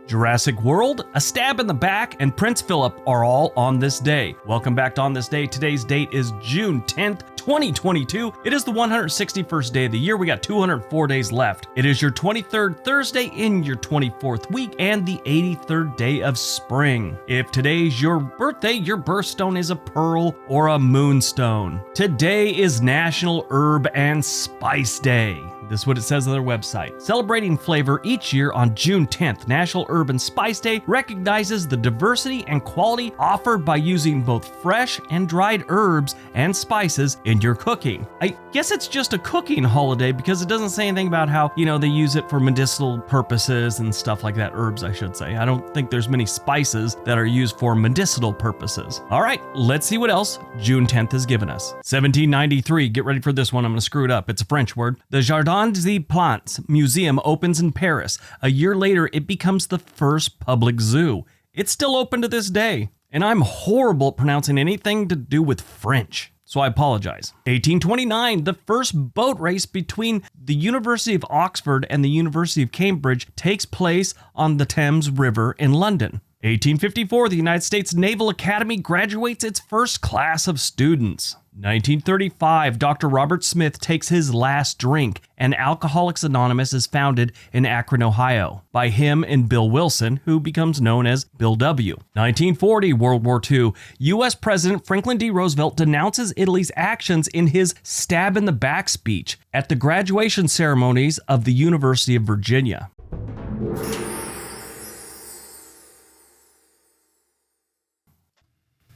Jurassic World, A Stab in the Back, and Prince Phillip are all on this day. Welcome back to On This Day. Today's date is June 10th, 2022. It is the 161st day of the year. We got 204 days left. It is your 23rd Thursday in your 24th week and the 83rd day of spring. If today's your birthday, your birthstone is a pearl or a moonstone. Today is National Herb and Spice Day. This is what it says on their website. Celebrating flavor each year on June 10th, National Herb and Spice Day recognizes the diversity and quality offered by using both fresh and dried herbs and spices in your cooking. I guess it's just a cooking holiday because it doesn't say anything about how, they use it for medicinal purposes and stuff like that. Herbs, I should say. I don't think there's many spices that are used for medicinal purposes. All right, let's see what else June 10th has given us. 1793, get ready for this one. I'm going to screw it up. It's a French word. The Jardin des Plantes Museum opens in Paris. A year later, it becomes the first public zoo. It's still open to this day, and I'm horrible at pronouncing anything to do with French, so I apologize. 1829, the first boat race between the University of Oxford and the University of Cambridge takes place on the Thames River in London. 1854, the United States Naval Academy graduates its first class of students. 1935, Dr. Robert Smith takes his last drink, and Alcoholics Anonymous is founded in Akron, Ohio, by him and Bill Wilson, who becomes known as Bill W. 1940, World War II, U.S. President Franklin D. Roosevelt denounces Italy's actions in his stab in the back speech at the graduation ceremonies of the University of Virginia.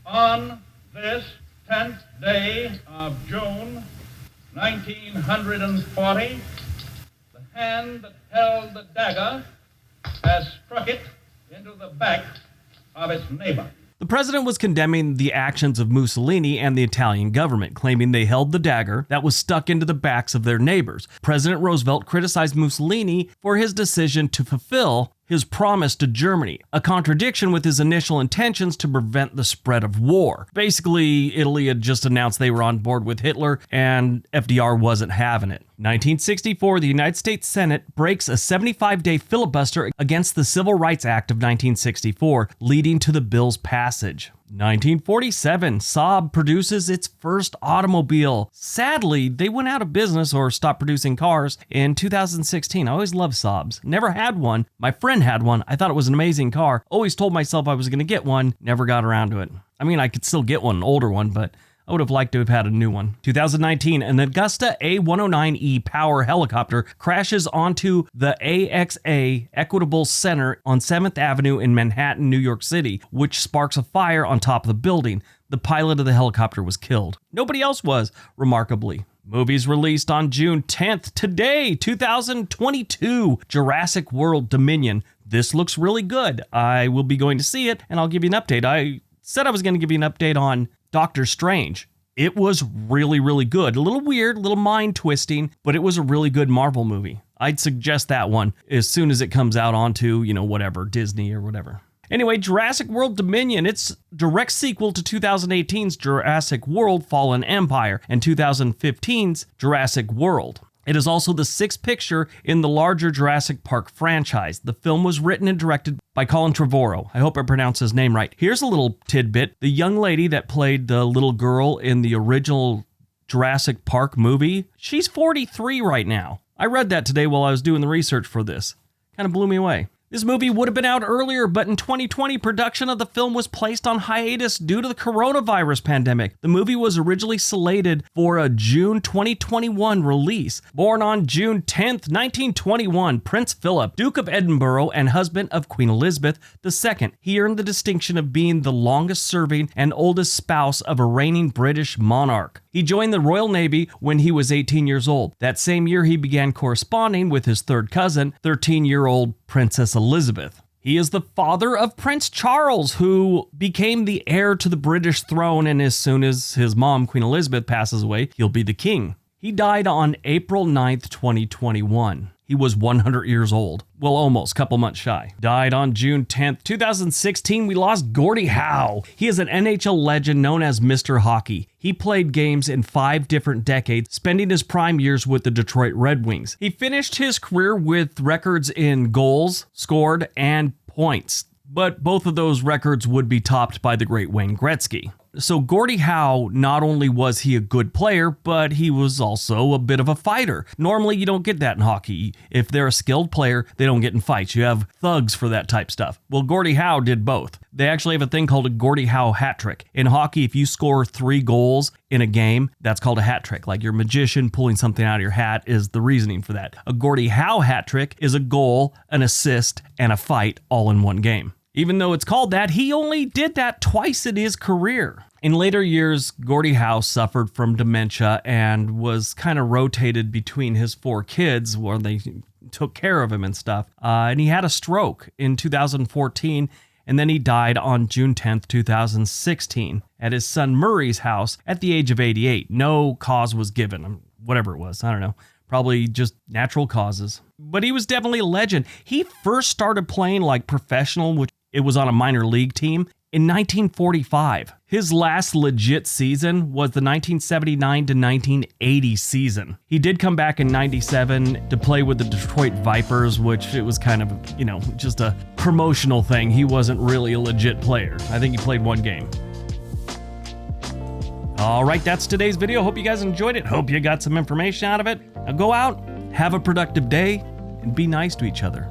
On this 10th day of June, 1940, the hand that held the dagger has struck it into the back of its neighbor. The president was condemning the actions of Mussolini and the Italian government, claiming they held the dagger that was stuck into the backs of their neighbors. President Roosevelt criticized Mussolini for his decision to fulfill his promise to Germany, a contradiction with his initial intentions to prevent the spread of war. Basically, Italy had just announced they were on board with Hitler, and FDR wasn't having it. 1964, the United States Senate breaks a 75-day filibuster against the Civil Rights Act of 1964, leading to the bill's passage. 1947, Saab produces its first automobile. Sadly, they went out of business or stopped producing cars in 2016. I always loved Saabs. Never had one. My friend had one. I thought it was an amazing car. Always told myself I was going to get one. Never got around to it. I mean, I could still get one, an older one, but I would have liked to have had a new one. 2019, an Augusta A109E Power helicopter crashes onto the AXA Equitable Center on 7th Avenue in Manhattan, New York City, which sparks a fire on top of the building. The pilot of the helicopter was killed. Nobody else was, remarkably. Movies released on June 10th. Today, 2022, Jurassic World Dominion. This looks really good. I will be going to see it, and I'll give you an update. I said I was going to give you an update on Doctor Strange. It was really, really good. A little weird, a little mind-twisting, but it was a really good Marvel movie. I'd suggest that one as soon as it comes out onto, whatever, Disney or whatever. Anyway, Jurassic World Dominion, it's direct sequel to 2018's Jurassic World Fallen Empire and 2015's Jurassic World. It is also the sixth picture in the larger Jurassic Park franchise. The film was written and directed by Colin Trevorrow. I hope I pronounced his name right. Here's a little tidbit. The young lady that played the little girl in the original Jurassic Park movie, she's 43 right now. I read that today while I was doing the research for this. Kind of blew me away. This movie would have been out earlier, but in 2020, production of the film was placed on hiatus due to the coronavirus pandemic. The movie was originally slated for a June 2021 release. Born on June 10th, 1921, Prince Phillip, Duke of Edinburgh and husband of Queen Elizabeth II, he earned the distinction of being the longest-serving and oldest spouse of a reigning British monarch. He joined the Royal Navy when he was 18 years old. That same year, he began corresponding with his third cousin, 13-year-old Princess Elizabeth. He is the father of Prince Charles, who became the heir to the British throne, and as soon as his mom, Queen Elizabeth, passes away, he'll be the king. He died on April 9th, 2021. He was 100 years old. Well, almost, couple months shy. Died on June 10th, 2016. We lost Gordie Howe. He is an NHL legend known as Mr. Hockey. He played games in 5 different decades, spending his prime years with the Detroit Red Wings. He finished his career with records in goals scored and points. But both of those records would be topped by the great Wayne Gretzky. So Gordie Howe, not only was he a good player, but he was also a bit of a fighter. Normally, you don't get that in hockey. If they're a skilled player, they don't get in fights. You have thugs for that type stuff. Well, Gordie Howe did both. They actually have a thing called a Gordie Howe hat trick. In hockey, if you score 3 goals in a game, that's called a hat trick. Like your magician pulling something out of your hat is the reasoning for that. A Gordie Howe hat trick is a goal, an assist, and a fight all in one game. Even though it's called that, he only did that twice in his career. In later years, Gordie Howe suffered from dementia and was kind of rotated between his 4 kids where they took care of him and stuff. And he had a stroke in 2014, and then he died on June 10th, 2016 at his son Murray's house at the age of 88. No cause was given, whatever it was, I don't know. Probably just natural causes. But he was definitely a legend. He first started playing like professional, which it was on a minor league team, in 1945. His last legit season was the 1979 to 1980 season. He did come back in 97 to play with the Detroit Vipers, which it was kind of, just a promotional thing. He wasn't really a legit player. I think he played 1 game. All right, that's today's video. Hope you guys enjoyed it. Hope you got some information out of it. Now go out, have a productive day, and be nice to each other.